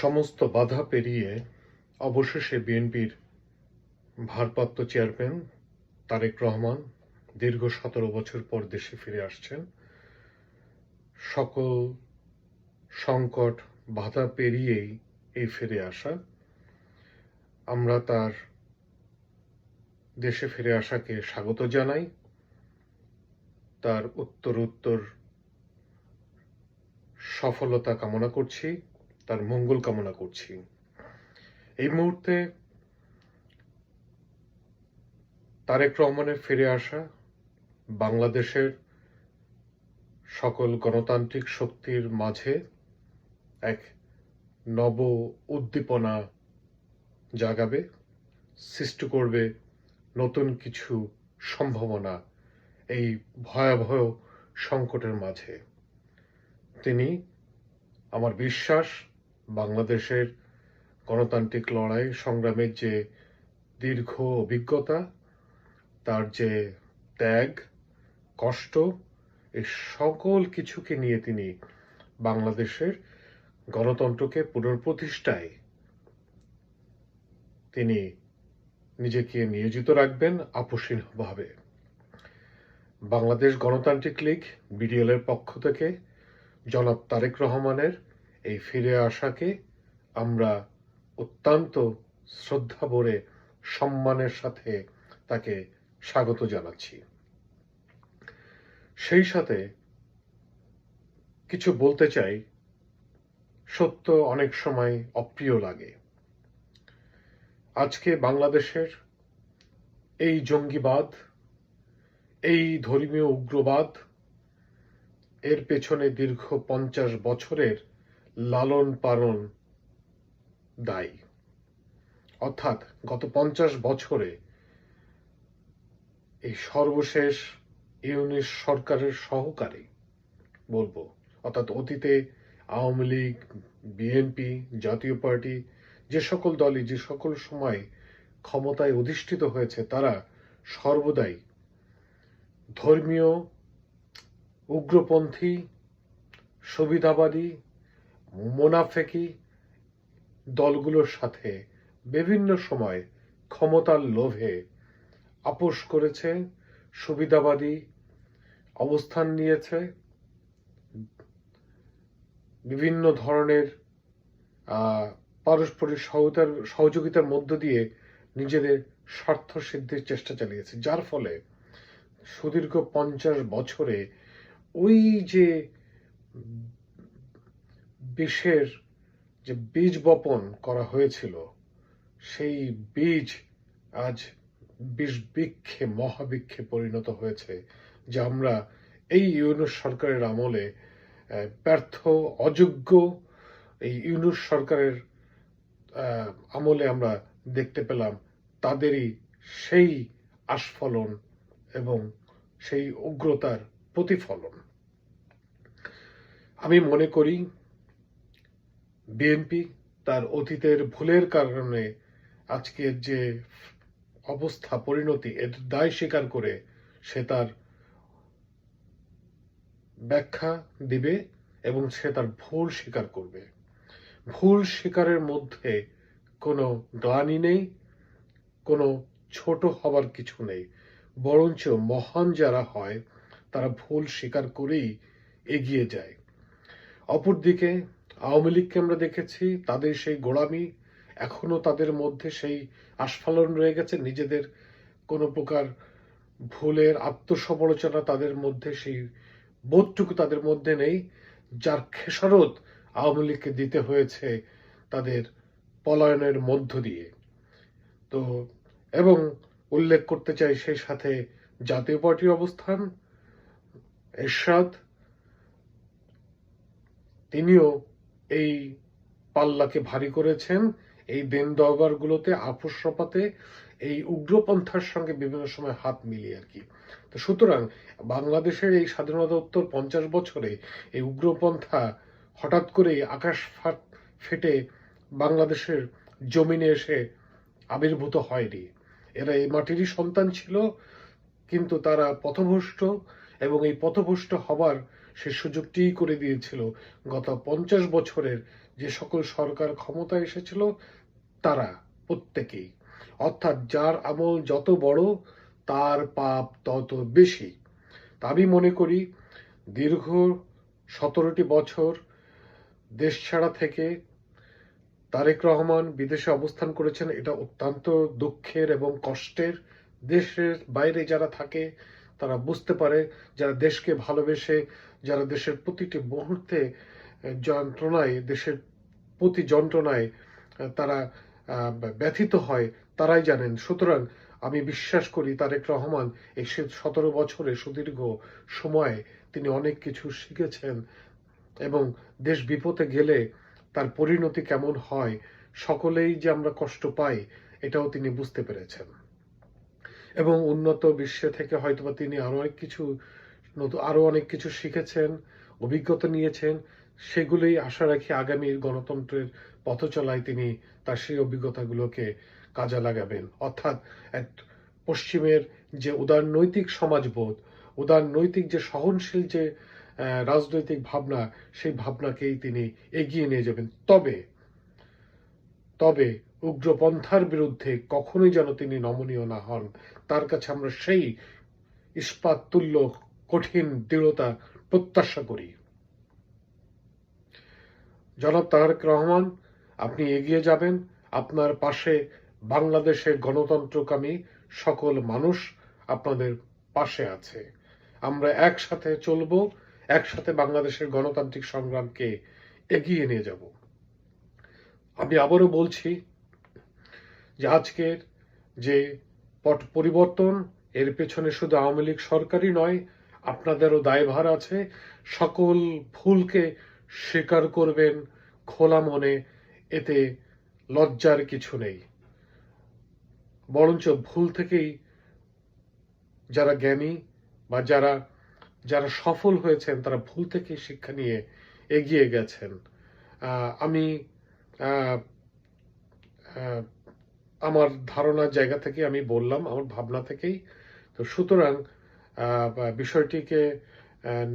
সমস্ত বাধা পেরিয়ে অবশেষে বিএনপির ভারপ্রাপ্ত চেয়ারম্যান তারেক রহমান দীর্ঘ ১৭ বছর পর দেশে ফিরে আসছেন। সকল সংকট বাধা পেরিয়েই এই ফিরে আসা। আমরা তার দেশে ফিরে আসাকে স্বাগত জানাই। তার উত্তরোত্তর সফলতা কামনা করছি, তার মঙ্গল কামনা করছি। এই মুহূর্তে তারেক রহমানের ফিরে আসা বাংলাদেশের সকল গণতান্ত্রিক শক্তির মাঝে এক নব উদ্দীপনা জাগাবে, সৃষ্টি করবে নতুন কিছু সম্ভাবনা এই ভয়াবহ সংকটের মাঝে। তিনি, আমার বিশ্বাস, বাংলাদেশের গণতান্ত্রিক লড়াই সংগ্রামের যে দীর্ঘ অভিজ্ঞতা, তার যে ত্যাগ, কষ্ট, এই সকল কিছুকে নিয়ে তিনি বাংলাদেশের গণতন্ত্রকে পুনঃপ্রতিষ্ঠায় তিনি নিজেকে নিয়োজিত রাখবেন আপোষহীনভাবে। বাংলাদেশ গণতান্ত্রিক লীগ বিডিএল এর পক্ষ থেকে জনাব তারেক রহমানের এই ফিরে আসাকে আমরা অত্যন্ত শ্রদ্ধা ভরে সম্মানের সাথে তাকে স্বাগত জানাচ্ছি। সেই সাথে কিছু বলতে চাই, সত্য অনেক সময় অপ্রিয় লাগে। আজকে বাংলাদেশের এই জঙ্গিবাদ, এই ধর্মীয় উগ্রবাদ, এর পেছনে দীর্ঘ 50 বছরের লালন পালন দায়ী। অর্থাৎ গত 50 বছরে এই সর্বশেষ ইউনিশ সরকারের সহকারী বলবো, অর্থাৎ অতীতে আওয়ামী লীগ, বিএনপি, জাতীয় পার্টি, যে সকল দলই যে সকল সময় ক্ষমতায় অধিষ্ঠিত হয়েছে, তারা সর্বদাই ধর্মীয়, উগ্রপন্থী, সুবিধাবাদী, মোনাফেকি দলগুলোর সাথে বিভিন্ন সময় ক্ষমতার লোভে আপোষ করেছে, সুবিধাবাদী অবস্থান নিয়েছে, বিভিন্ন ধরনের পারস্পরিক সহযোগিতার মধ্য দিয়ে নিজেদের স্বার্থ সিদ্ধির চেষ্টা চালিয়েছে, যার ফলে সুদীর্ঘ 50 বছরে ওই যে বিষের যে বীজ বপন করা হয়েছিল, সেই বীজ আজ বিষবৃক্ষে, মহাবৃক্ষে পরিণত হয়েছে, যা আমরা এই ইউনূস সরকারের আমলে ব্যর্থ, অযোগ্য এই ইউনূস সরকারের আমলে আমরা দেখতে পেলাম তাদেরই সেই আস্ফলন এবং সেই উগ্রতার প্রতিফলন। আমি মনে করি বিএনপি তার অতীতের ভুলের কারণে আজকের যে অবস্থা, পরিণতি, এর দায় স্বীকার করে সে তার ব্যাখ্যা দিবে এবং সে তার ভুল স্বীকার করবে। ভুল স্বীকারের মধ্যে কোনো গ্লানি নেই, কোনো ছোট হবার কিছু নেই, বরঞ্চ মহান যারা হয় তারা ভুল স্বীকার করেই এগিয়ে যায়। অপরদিকে আওয়ামী লীগকে আমরা দেখেছি, তাদের সেই গোলামি, এখনো তাদের মধ্যে সেই আস্ফালন রয়ে গেছে, নিজেদের কোনো প্রকার ভুলের আত্মসমালোচনা তাদের মধ্যে, সেই বোধটুকু তাদের মধ্যে নেই, যার খেসারত আওয়ামী লীগকে দিতে হয়েছে তাদের পলায়নের মধ্য দিয়ে। তো এবং উল্লেখ করতে চাই সেই সাথে জাতীয় পার্টির অবস্থান। এরশাদ, তিনিও এই পাল্লাকে ভারী করেছেন, এই দেন দরবারগুলোতে আপোষ রপাতে, এই উগ্রপন্থার সঙ্গে বিভিন্ন সময় হাত মিলিয়ে আর কি। তো সুতরাং বাংলাদেশের এই স্বাধীনতোত্তর 50 বছরে এই উগ্রপন্থা হঠাৎ করেই আকাশ ফেটে বাংলাদেশের জমিনে এসে আবির্ভূত হয়নি। এরা এই মাটিরই সন্তান ছিল, কিন্তু তারা পথভ্রষ্ট, এবং এই পথভ্রষ্ট হবার সেই সুযোগটিই করে দিয়েছিল গত 50 বছরের যে সকল সরকার ক্ষমতায় এসেছিল তারা প্রত্যেকেই। অর্থাৎ যার আমল যত বড় তার পাপ তত বেশি। তা আমি মনে করি দীর্ঘ 17টি বছর দেশ ছাড়া থেকে তারেক রহমান বিদেশে অবস্থান করেছেন, এটা অত্যন্ত দুঃখের এবং কষ্টের। দেশের বাইরে যারা থাকে তারা বুঝতে পারে, যারা দেশকে ভালোবেসে, যারা দেশের প্রতিটি মুহূর্তে যন্ত্রণায়, দেশের প্রতি যন্ত্রণায় তারা ব্যথিত হয়, তারাই জানেন। সুতরাং আমি বিশ্বাস করি তারেক রহমান এই 17 বছরে সুদীর্ঘ সময়ে তিনি অনেক কিছু শিখেছেন এবং দেশ বিপদে গেলে তার পরিণতি কেমন হয়, সকলেই যে আমরা কষ্ট পাই এটাও তিনি বুঝতে পেরেছেন। এবং উন্নত বিশ্বে থেকে হয়তোবা তিনি আরো অনেক কিছু শিখেছেন, অভিজ্ঞতা নিয়েছেন। সেগুলোই আশা রাখি আগামীর গণতন্ত্রের পথ চলায় তিনি তার সেই অভিজ্ঞতাগুলোকে কাজে লাগাবেন। অর্থাৎ এক পশ্চিমের যে উদারনৈতিক সমাজবোধ, উদারনৈতিক যে সহনশীল যে রাজনৈতিক ভাবনা, সেই ভাবনাকেই তিনি এগিয়ে নিয়ে যাবেন। তবে উগ্রপন্থার বিরুদ্ধে কখনোই যেন তিনি নমনীয় না হন। তার কাছে আমরা সেই ইস্পাত তুল্য কঠিন দৃঢ়তা প্রত্যাশা করি। জনাব তারেক রহমান, আপনি এগিয়ে যাবেন, আপনার পাশে বাংলাদেশের গণতন্ত্রকামী সকল মানুষ আপনাদের পাশে আছে। আমরা একসাথে চলব, একসাথে বাংলাদেশের গণতান্ত্রিক সংগ্রামকে এগিয়ে নিয়ে যাব। আমি আবারও বলছি যে আজকের যে পট পরিবর্তন, এর পেছনে শুধু আওয়ামী লীগ সরকারই নয়, আপনাদেরও দায়ভার আছে। সকল ভুলকে স্বীকার করবেন খোলা মনে, এতে লজ্জার কিছু নেই। বরঞ্চ ভুল থেকেই যারা জ্ঞানী বা যারা সফল হয়েছেন তারা ভুল থেকেই শিক্ষা নিয়ে এগিয়ে গেছেন। আমি আমার ধারণার জায়গা থেকে আমি বললাম, আমার ভাবনা থেকেই। তো সুতরাং বিষয়টিকে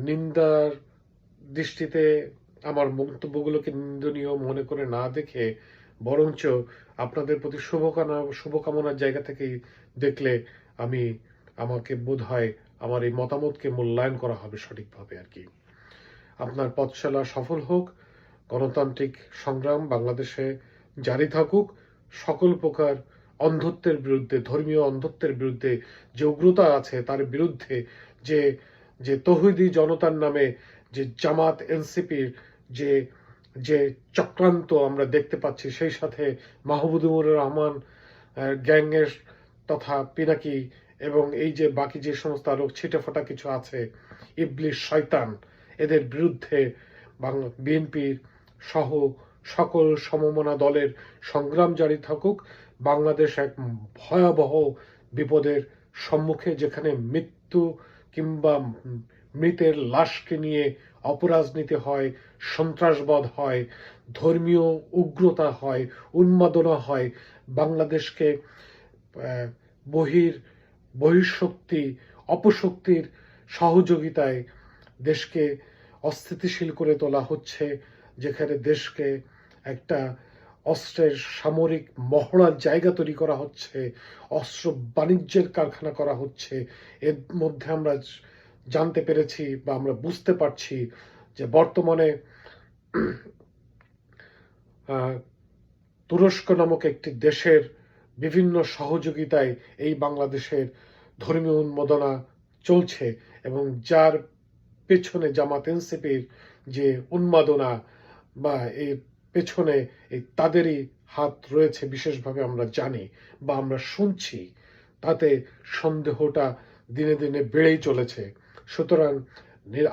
নিন্দার দৃষ্টিতে, আমার মন্তব্যগুলোকে নিন্দনীয় মনে করে না দেখে, বরঞ্চ আপনাদের প্রতি শুভকামনার জায়গা থেকেই দেখলে আমাকে বোধ হয় আমার এই মতামতকে মূল্যায়ন করা হবে সঠিকভাবে আর কি। আপনার পথচলা সফল হোক, গণতান্ত্রিক সংগ্রাম বাংলাদেশে জারি থাকুক। সকল প্রকার অন্ধত্বের বিরুদ্ধে, ধর্মীয় অন্ধত্বের বিরুদ্ধে যে উগ্রতা আছে তার বিরুদ্ধে যে তৌহিদি জনতার নামে যে জামাত এনসিপির যে চক্রান্ত আমরা দেখতে পাচ্ছি, সেই সাথে মাহমুদুর রহমান গ্যাংয়ের তথা পিনাকি এবং এই যে বাকি যে সমস্ত আরো ছিটেফোঁটা কিছু আছে, ইবলিশ শয়তান, এদের বিরুদ্ধে বিএনপির সহ সকল সমমনা দলের সংগ্রাম জারি থাকুক। বাংলাদেশ এক ভয়াবহ বিপদের সম্মুখে, যেখানে মৃত্যু কিংবা মৃতের লাশকে নিয়ে অপরাজনীতি হয়, সন্ত্রাসবাদ হয়, ধর্মীয় উগ্রতা হয়, উন্মাদনা হয়, বাংলাদেশকে বহির্শক্তি, অপশক্তির সহযোগিতায় দেশকে অস্থিতিশীল করে তোলা হচ্ছে, যেখানে দেশকে একটা অস্ত্রের সামরিক মহড়ার জায়গা তৈরি করা হচ্ছে, অস্ত্র বাণিজ্যের কারখানা করা হচ্ছে। এর মধ্যে আমরা জানতে পেরেছি বা আমরা বুঝতে পারছি যে বর্তমানে তুরস্ক নামক একটি দেশের বিভিন্ন সহযোগিতায় এই বাংলাদেশের ধর্মীয় উন্মাদনা চলছে, এবং যার পেছনে জামাত এনসিপির যে উন্মাদনা বা এর পেছনে তাদেরই হাত রয়েছে বিশেষভাবে আমরা জানি বা আমরা শুনছি, তাতে সন্দেহটা দিনে দিনে বেড়েই চলেছে। সুতরাং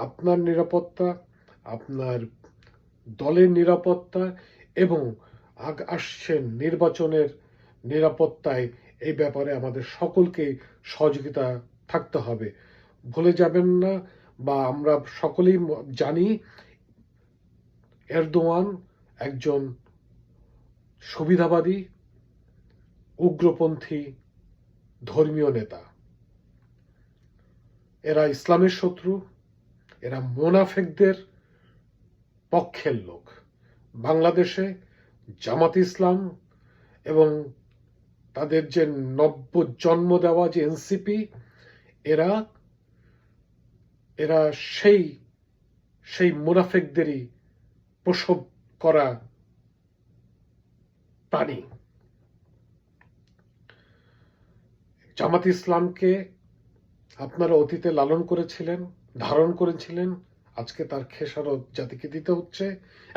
আপনার নিরাপত্তা, আপনার দলের নিরাপত্তা এবং আসছে নির্বাচনের নিরাপত্তায় এই ব্যাপারে আমাদের সকলকে সহযোগিতা থাকতে হবে। ভুলে যাবেন না, বা আমরা সকলেই জানি এরদোয়ান একজন সুবিধাবাদী, উগ্রপন্থী ধর্মীয় নেতা। এরা ইসলামের শত্রু, এরা মুনাফিকদের পক্ষের লোক। বাংলাদেশে জামাত ইসলাম এবং তাদের যে নব্য জন্ম দেওয়া যে এনসিপি, এরা এরা সেই সেই মুনাফিকদেরই প্রসব করা প্রাণী। জামাত ইসলামকে আপনারা অতীতে লালন করেছিলেন, ধারণ করেছিলেন, আজকে তার খেসারত জাতিকে দিতে হচ্ছে।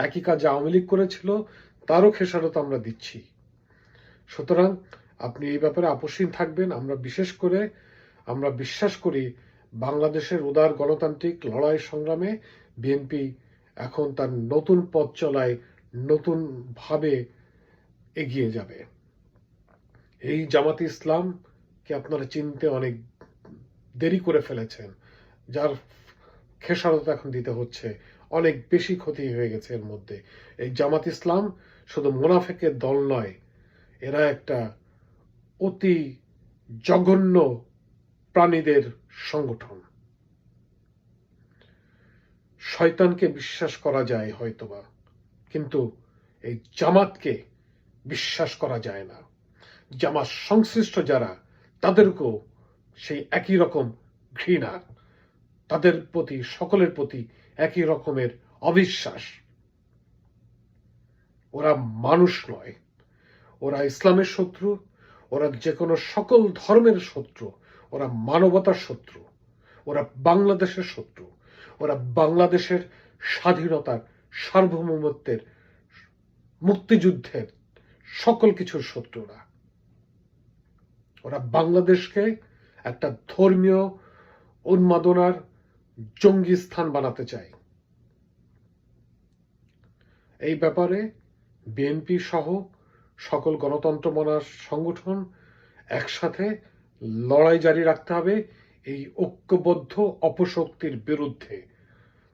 একই কাজ আওয়ামী লীগ করেছিল, তারও খেসারত আমরা দিচ্ছি। সুতরাং আপনি এই ব্যাপারে আপোষহীন থাকবেন। আমরা বিশ্বাস করি বাংলাদেশের উদার গণতান্ত্রিক লড়াই সংগ্রামে বিএনপি এখন তার নতুন পথ চলায় নতুন ভাবে এগিয়ে যাবে। এই জামাত ইসলামকে আপনারা চিনতে অনেক দেরি করে ফেলেছেন, যার খেসারত এখন দিতে হচ্ছে। অনেক বেশি ক্ষতি হয়ে গেছে এর মধ্যে। এই জামাত ইসলাম শুধু মুনাফিকের দল নয়, এরা একটা অতি জঘন্য প্রাণীদের সংগঠন। শয়তানকে বিশ্বাস করা যায় হয়তোবা, কিন্তু এই জামাতকে বিশ্বাস করা যায় না। জামাত সংশ্লিষ্ট যারা, তাদেরকেও সেই একই রকম ঘৃণা, তাদের প্রতি, সকলের প্রতি একই রকমের অবিশ্বাস। ওরা মানুষ নয়, ওরা ইসলামের শত্রু, ওরা যে কোনো সকল ধর্মের শত্রু, ওরা মানবতার শত্রু, ওরা বাংলাদেশের শত্রু, ওরা বাংলাদেশের স্বাধীনতার, সার্বভৌমত্বের, মুক্তিযুদ্ধের সকল কিছুর শত্রুরা। ওরা বাংলাদেশকে একটা ধর্মীয় উন্মাদনার জঙ্গি স্থান বানাতে চায়। এই ব্যাপারে বিএনপি সহ সকল গণতন্ত্র মনার সংগঠন একসাথে লড়াই জারি রাখতে হবে এই ঐক্যবদ্ধ অপশক্তির বিরুদ্ধে।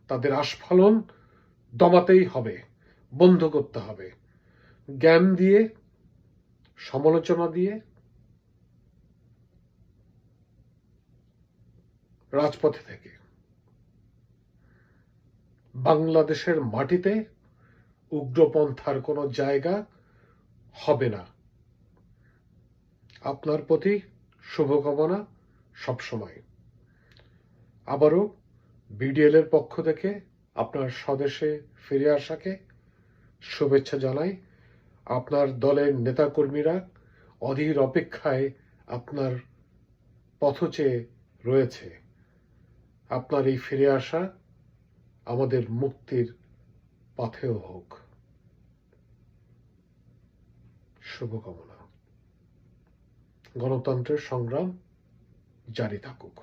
তাদের আস্ফালন দমাতেই হবে, বন্ধ করতে হবে। জ্ঞান দিয়ে, সমালোচনা দিয়ে, রাজপথে থেকে। বাংলাদেশের মাটিতে উগ্রপন্থার কোনো জায়গা হবে না। আপনার প্রতি শুভকামনা সবসময়। আবারও বিডিএল এর পক্ষ থেকে আপনার স্বদেশে ফিরে আসাকে শুভেচ্ছা জানাই। আপনার দলের নেতাকর্মীরা অধীর অপেক্ষায় আপনার পথ চেয়ে রয়েছে। আপনার এই ফিরে আসা আমাদের মুক্তির পাথেয় হোক। শুভকামনা। গণতন্ত্রের সংগ্রাম জারি থাকুক।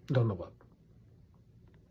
ধন্যবাদ।